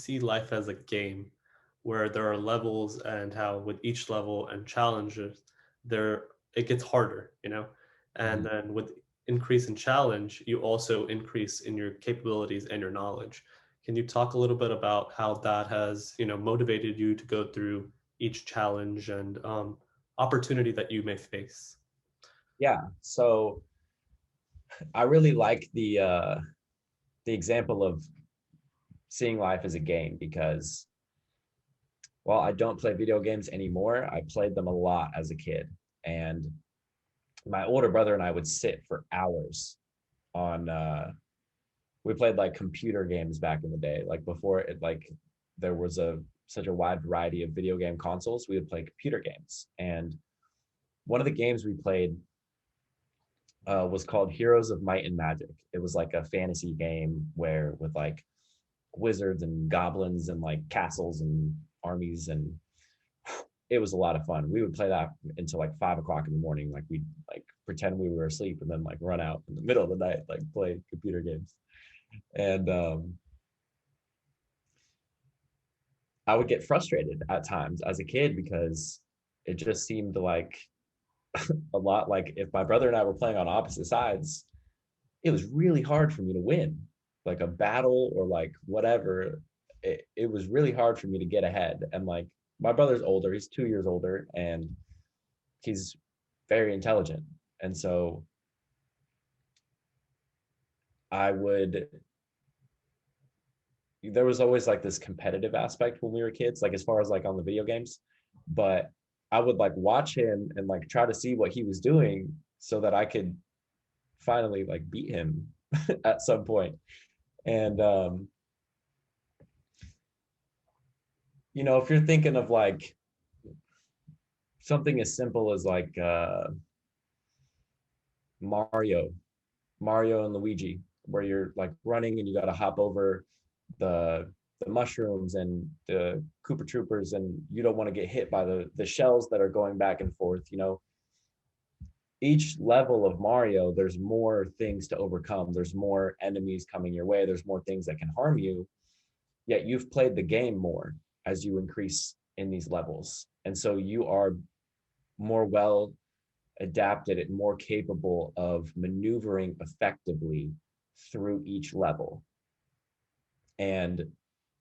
see life as a game where there are levels, and how with each level and challenges, there it gets harder, you know? And Mhm. then with increase in challenge, you also increase in your capabilities and your knowledge. Can you talk a little bit about how that has, motivated you to go through each challenge and opportunity that you may face? Yeah. So I really like the example of seeing life as a game because while I don't play video games anymore, I played them a lot as a kid. And my older brother and I would sit for hours on we played like computer games back in the day, like before it like there was a such a wide variety of video game consoles. We would play computer games, and one of the games we played was called Heroes of Might and Magic. It was like a fantasy game where with like wizards and goblins and like castles and armies, and it was a lot of fun. We would play that until like 5 o'clock in the morning. Like we'd like pretend we were asleep and then like run out in the middle of the night, like play computer games. And I would get frustrated at times as a kid because it just seemed like a lot like if my brother and I were playing on opposite sides, it was really hard for me to win. Like a battle or like whatever, it was really hard for me to get ahead. And like my brother's older, he's 2 years older, and he's very intelligent. And so I would, there was always like this competitive aspect when we were kids, like as far as like on the video games. But I would like watch him and like try to see what he was doing so that I could finally like beat him at some point. And if you're thinking of like something as simple as like Mario, Mario and Luigi, where you're like running and you got to hop over the mushrooms and the Koopa Troopers, and you don't want to get hit by the shells that are going back and forth. Each level of Mario, there's more things to overcome. There's more enemies coming your way. There's more things that can harm you. Yet you've played the game more as you increase in these levels, and so you are more well adapted and more capable of maneuvering effectively through each level. And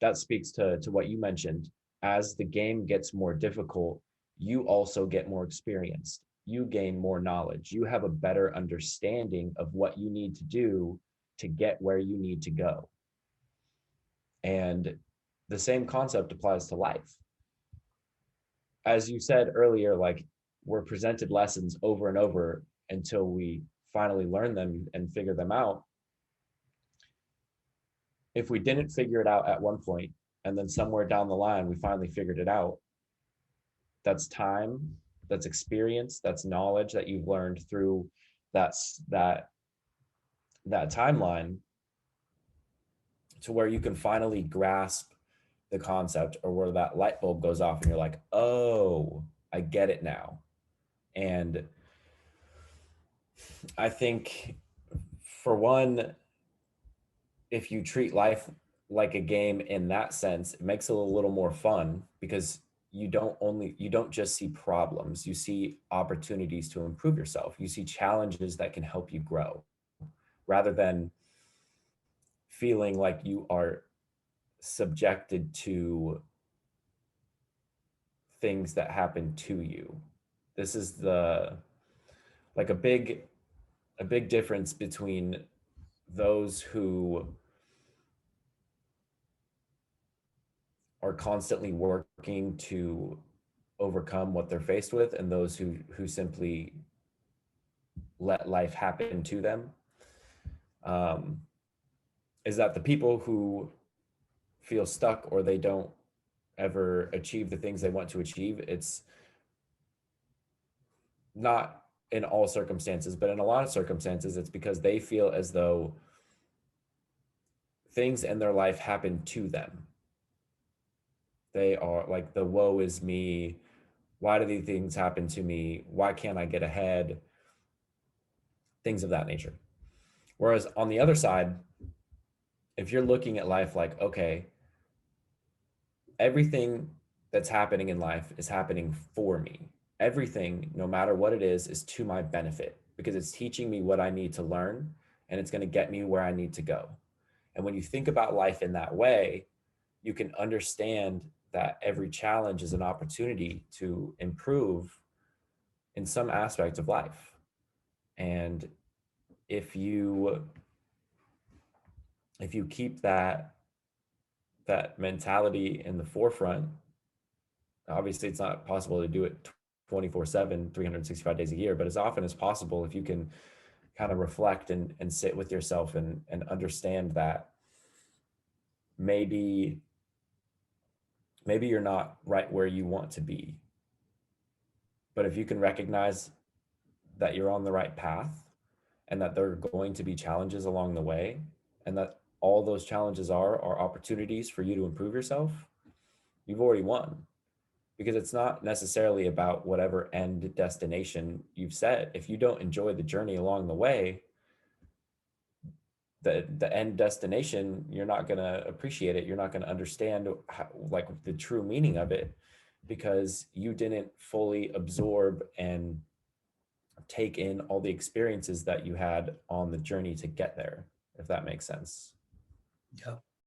that speaks to what you mentioned. As the game gets more difficult, you also get more experienced. You gain more knowledge. You have a better understanding of what you need to do to get where you need to go. And the same concept applies to life. As you said earlier, like we're presented lessons over and over until we finally learn them and figure them out. If we didn't figure it out at one point and then somewhere down the line we finally figured it out, that's time, that's experience, that's knowledge that you've learned through that's that timeline, to where you can finally grasp the concept, or where that light bulb goes off and you're like, oh, I get it now. And I think, for one, if you treat life like a game in that sense, it makes it a little more fun because you don't just see problems, you see opportunities to improve yourself. You see challenges that can help you grow, rather than feeling like you are subjected to things that happen to you. This is the like a big difference between those who are constantly working to overcome what they're faced with, and those who simply let life happen to them. um, is that the people who feel stuck, or they don't ever achieve the things they want to achieve, it's not in all circumstances, but in a lot of circumstances, it's because they feel as though things in their life happen to them. They are like, the woe is me. Why do these things happen to me? Why can't I get ahead? Things of that nature. Whereas on the other side, if you're looking at life like, okay, everything that's happening in life is happening for me. Everything, no matter what it is to my benefit because it's teaching me what I need to learn and it's going to get me where I need to go. And when you think about life in that way, you can understand that every challenge is an opportunity to improve in some aspect of life. And if you if you keep that mentality in the forefront, obviously it's not possible to do it 24/7, 365 days a year, but as often as possible, if you can kind of reflect and sit with yourself and understand that maybe maybe you're not right where you want to be, but if you can recognize that you're on the right path and that there are going to be challenges along the way and that all those challenges are opportunities for you to improve yourself, you've already won, because it's not necessarily about whatever end destination you've set. If you don't enjoy the journey along the way, the end destination, you're not going to appreciate it. You're not going to understand how, like the true meaning of it, because you didn't fully absorb and take in all the experiences that you had on the journey to get there, if that makes sense. Yeah.